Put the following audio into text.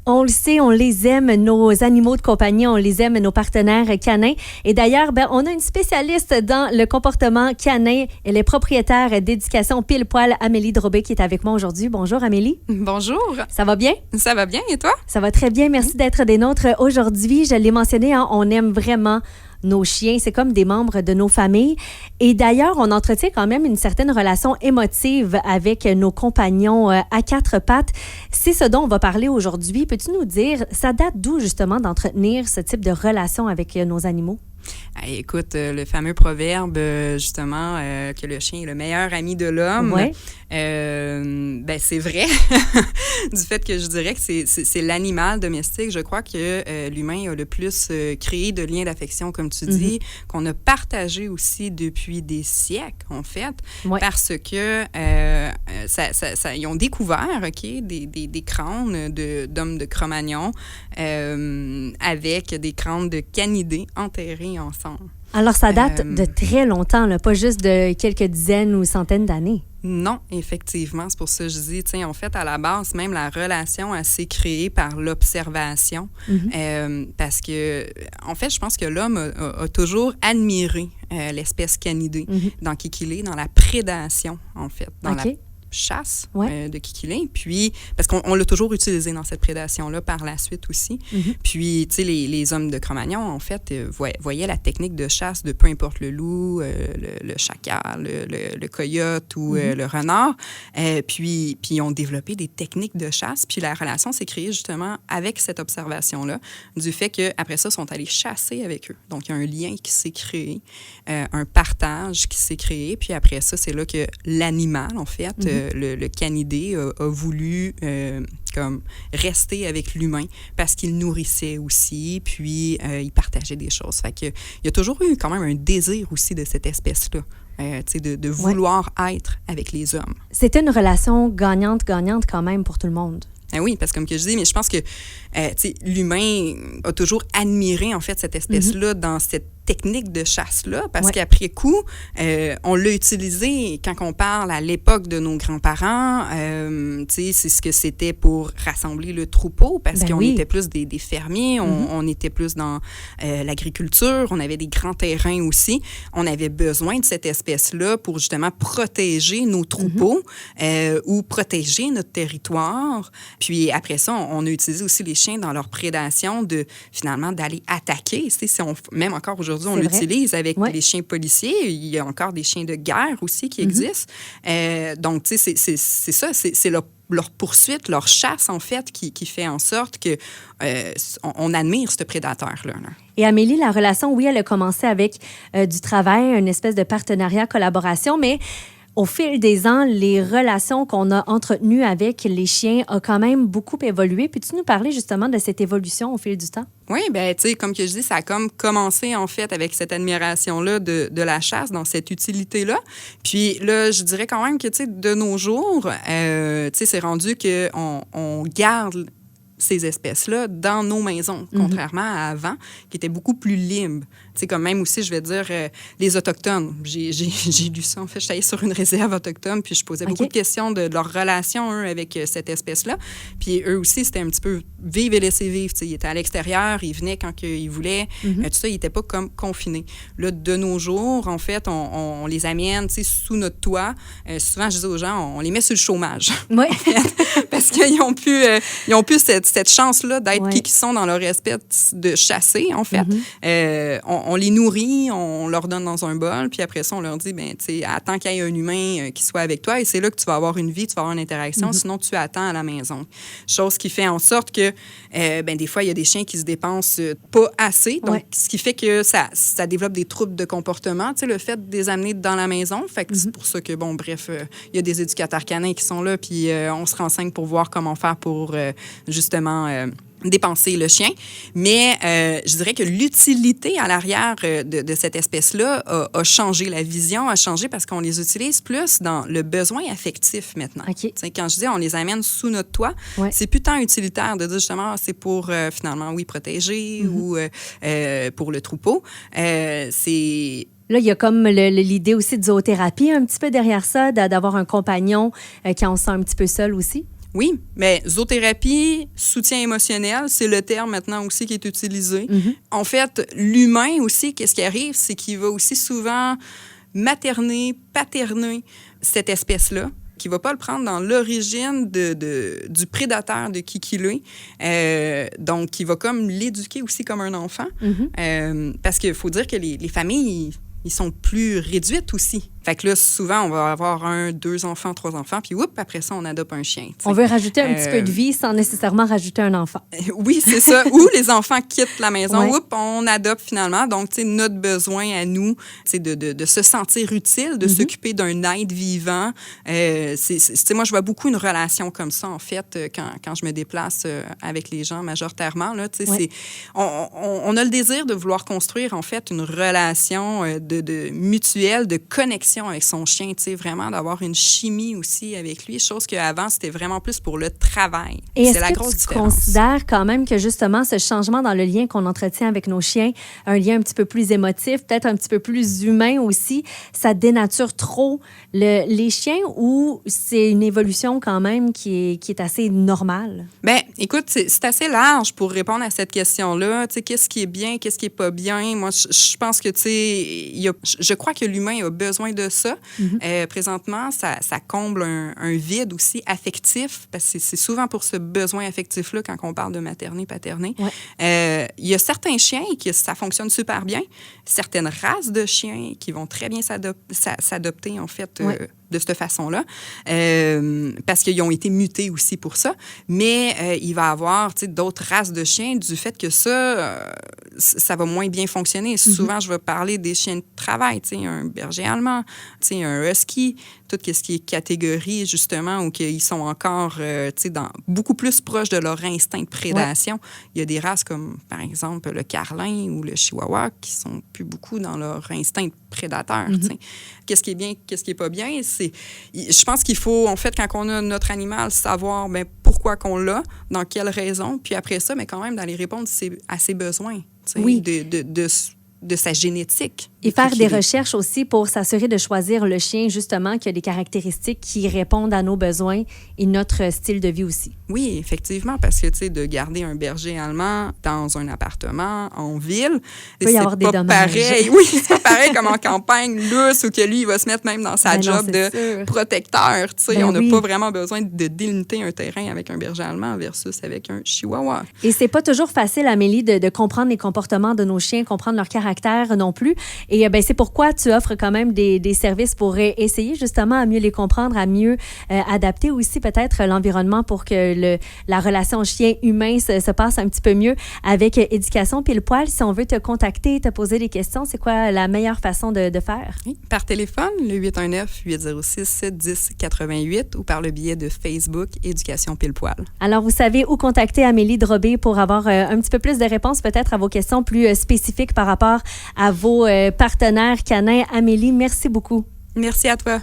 On le sait, on les aime, nos animaux de compagnie, on les aime, nos partenaires canins. Et d'ailleurs, on a une spécialiste dans le comportement canin. Elle est propriétaire d'éducation Pile Poil, Amélie Drobé, qui est avec moi aujourd'hui. Bonjour, Amélie. Bonjour. Ça va bien? Ça va bien, et toi? Ça va très bien. Merci d'être des nôtres aujourd'hui. Je l'ai mentionné, on aime vraiment nos chiens, c'est comme des membres de nos familles. Et d'ailleurs, on entretient quand même une certaine relation émotive avec nos compagnons à quatre pattes. C'est ce dont on va parler aujourd'hui. Peux-tu nous dire, ça date d'où justement d'entretenir ce type de relation avec nos animaux? Écoute, le fameux proverbe, justement, que le chien est le meilleur ami de l'homme, ouais. C'est vrai. Du fait que je dirais que c'est l'animal domestique. Je crois que l'humain a le plus créé de liens d'affection, comme tu dis, qu'on a partagé aussi depuis des siècles, en fait, parce que ils ont découvert, des crânes d'hommes de Cro-Magnon avec des crânes de canidés enterrés ensemble. Alors, ça date de très longtemps, là, pas juste de quelques dizaines ou centaines d'années. Non, effectivement. C'est pour ça que je dis, en fait, à la base, même la relation, elle s'est créée par l'observation. Parce que, en fait, je pense que l'homme a toujours admiré l'espèce canidée dans qui qu'il est, dans la prédation, en fait, dans la chasse de Kikilin, puis parce qu'on l'a toujours utilisé dans cette prédation-là par la suite aussi. Puis, tu sais, les hommes de Cro-Magnon, en fait, voyaient la technique de chasse de peu importe le loup, le chacal, le coyote ou le renard, puis ils ont développé des techniques de chasse, puis la relation s'est créée justement avec cette observation-là, du fait qu'après ça, ils sont allés chasser avec eux. Donc, il y a un lien qui s'est créé, un partage qui s'est créé, puis après ça, c'est là que l'animal, en fait, le canidé a voulu comme rester avec l'humain parce qu'il nourrissait aussi, puis il partageait des choses. Fait que, il y a toujours eu quand même un désir aussi de cette espèce-là. De vouloir être avec les hommes. C'était une relation gagnante-gagnante quand même pour tout le monde. Oui, parce que comme que je dis, mais je pense que l'humain a toujours admiré en fait cette espèce-là dans cette technique de chasse-là, parce qu'après coup, on l'a utilisé quand on parle à l'époque de nos grands-parents, c'est ce que c'était pour rassembler le troupeau, parce qu'on était plus des fermiers, on était plus dans l'agriculture, on avait des grands terrains aussi. On avait besoin de cette espèce-là pour justement protéger nos troupeaux ou protéger notre territoire. Puis après ça, on a utilisé aussi les chiens dans leur prédation finalement d'aller attaquer. Même encore aujourd'hui, on l'utilise avec les chiens policiers. Il y a encore des chiens de guerre aussi qui existent. Donc, tu sais, c'est ça, c'est leur poursuite, leur chasse, en fait, qui fait en sorte que on admire ce prédateur-là. Et Amélie, la relation, oui, elle a commencé avec du travail, une espèce de partenariat, collaboration, mais au fil des ans, les relations qu'on a entretenues avec les chiens ont quand même beaucoup évolué. Peux-tu nous parler justement de cette évolution au fil du temps? Oui, bien, tu sais, comme que je dis, ça a comme commencé, en fait, avec cette admiration-là de la chasse, dans cette utilité-là. Puis là, je dirais quand même que, tu sais, de nos jours, tu sais, c'est rendu qu'on garde ces espèces-là dans nos maisons, contrairement à avant, qui étaient beaucoup plus libres. Tu sais, comme même aussi, je vais dire, les Autochtones. J'ai lu ça, en fait. J'étais allée sur une réserve autochtone, puis je posais beaucoup de questions de leur relation, eux, avec cette espèce-là. Puis eux aussi, c'était un petit peu vivre et laisser vivre. Tu sais, ils étaient à l'extérieur, ils venaient quand ils voulaient. Tout ça, ils n'étaient pas comme confinés. Là, de nos jours, en fait, on les amène, tu sais, sous notre toit. Souvent, je dis aux gens, on les met sur le chômage. Oui. En fait, parce qu'ils n'ont plus cette chance-là d'être qui sont dans leur espèce de chasser, en fait. On les nourrit, on leur donne dans un bol, puis après ça, on leur dit, ben, tu sais, attends qu'il y ait un humain qui soit avec toi, et c'est là que tu vas avoir une vie, tu vas avoir une interaction, sinon tu attends à la maison. Chose qui fait en sorte que, des fois, il y a des chiens qui se dépensent pas assez, donc ce qui fait que ça développe des troubles de comportement, tu sais, le fait de les amener dans la maison. Fait que c'est pour ça que, bon, bref, il y a des éducateurs canins qui sont là, puis on se renseigne pour voir comment faire pour, justement, dépenser le chien. Mais je dirais que l'utilité à l'arrière de cette espèce-là a changé. La vision a changé parce qu'on les utilise plus dans le besoin affectif maintenant. Quand je dis on les amène sous notre toit, c'est plus tant utilitaire de dire justement c'est pour finalement, protéger ou pour le troupeau. C'est... Là, il y a comme l'idée aussi de zoothérapie un petit peu derrière ça, d'avoir un compagnon quand on se sent un petit peu seul aussi. Oui, mais zoothérapie, soutien émotionnel, c'est le terme maintenant aussi qui est utilisé. En fait, l'humain aussi, qu'est-ce qui arrive, c'est qu'il va aussi souvent materner, paterner cette espèce-là, qui ne va pas le prendre dans l'origine du prédateur de qui qu'il est. Donc, il va comme l'éduquer aussi comme un enfant. Parce qu'il faut dire que les familles, ils sont plus réduites aussi. Fait que là, souvent, on va avoir 1, 2 enfants, 3 enfants, puis après ça, on adopte un chien. T'sais. On veut rajouter un petit peu de vie sans nécessairement rajouter un enfant. Oui, c'est ça. Ou les enfants quittent la maison, on adopte finalement. Donc, notre besoin à nous, c'est de se sentir utile, de s'occuper d'un être vivant. Moi, je vois beaucoup une relation comme ça, en fait, quand je me déplace avec les gens majoritairement. Là, on a le désir de vouloir construire, en fait, une relation mutuelle, de connexion avec son chien, vraiment d'avoir une chimie aussi avec lui, chose qu'avant, c'était vraiment plus pour le travail. Et c'est la grosse différence. Tu considères quand même que justement, ce changement dans le lien qu'on entretient avec nos chiens, un lien un petit peu plus émotif, peut-être un petit peu plus humain aussi, ça dénature trop les chiens ou c'est une évolution quand même qui est assez normale? Bien, écoute, c'est assez large pour répondre à cette question-là. Qu'est-ce qui est bien, qu'est-ce qui est pas bien? Moi, je pense que, je crois que l'humain a besoin de ça. Présentement, ça comble un vide aussi affectif, parce que c'est souvent pour ce besoin affectif-là quand on parle de materner, paterner. Il y a certains chiens qui ça fonctionne super bien, certaines races de chiens qui vont très bien s'adopter, en fait, de cette façon-là, parce qu'ils ont été mutés aussi pour ça. Mais il va y avoir d'autres races de chiens du fait que ça va moins bien fonctionner. Souvent, je vais parler des chiens de travail, un berger allemand, un husky, tout ce qui est catégorie, justement, où ils sont encore beaucoup plus proches de leur instinct de prédation. Il y a des races comme, par exemple, le carlin ou le chihuahua qui sont plus beaucoup dans leur instinct de prédateur. Qu'est-ce qui est bien, qu'est-ce qui est pas bien? Je pense qu'il faut, en fait, quand on a notre animal, savoir pourquoi qu'on l'a, dans quelle raison, puis après ça, mais quand même d'aller répondre à ses besoins, de sa génétique. Et faire des recherches aussi pour s'assurer de choisir le chien, justement, qui a des caractéristiques qui répondent à nos besoins et notre style de vie aussi. Oui, effectivement, parce que, de garder un berger allemand dans un appartement en ville, il peut y avoir des dommages. Pareil. Oui, c'est pas pareil comme en campagne lousse où que lui, il va se mettre même dans sa job de protecteur. On n'a pas vraiment besoin de délimiter un terrain avec un berger allemand versus avec un chihuahua. Et c'est pas toujours facile, Amélie, de comprendre les comportements de nos chiens, comprendre leur caractère non plus. Et c'est pourquoi tu offres quand même des services pour essayer justement à mieux les comprendre, à mieux adapter aussi peut-être l'environnement pour que la relation chien-humain se passe un petit peu mieux avec Éducation Pile Poil. Si on veut te contacter, te poser des questions, c'est quoi la meilleure façon de faire? Oui, par téléphone, le 819-806-1088 ou par le biais de Facebook Éducation Pile Poil. Alors, vous savez où contacter Amélie Drobé pour avoir un petit peu plus de réponses peut-être à vos questions plus spécifiques par rapport à vos partenaires canins. Amélie, merci beaucoup. Merci à toi.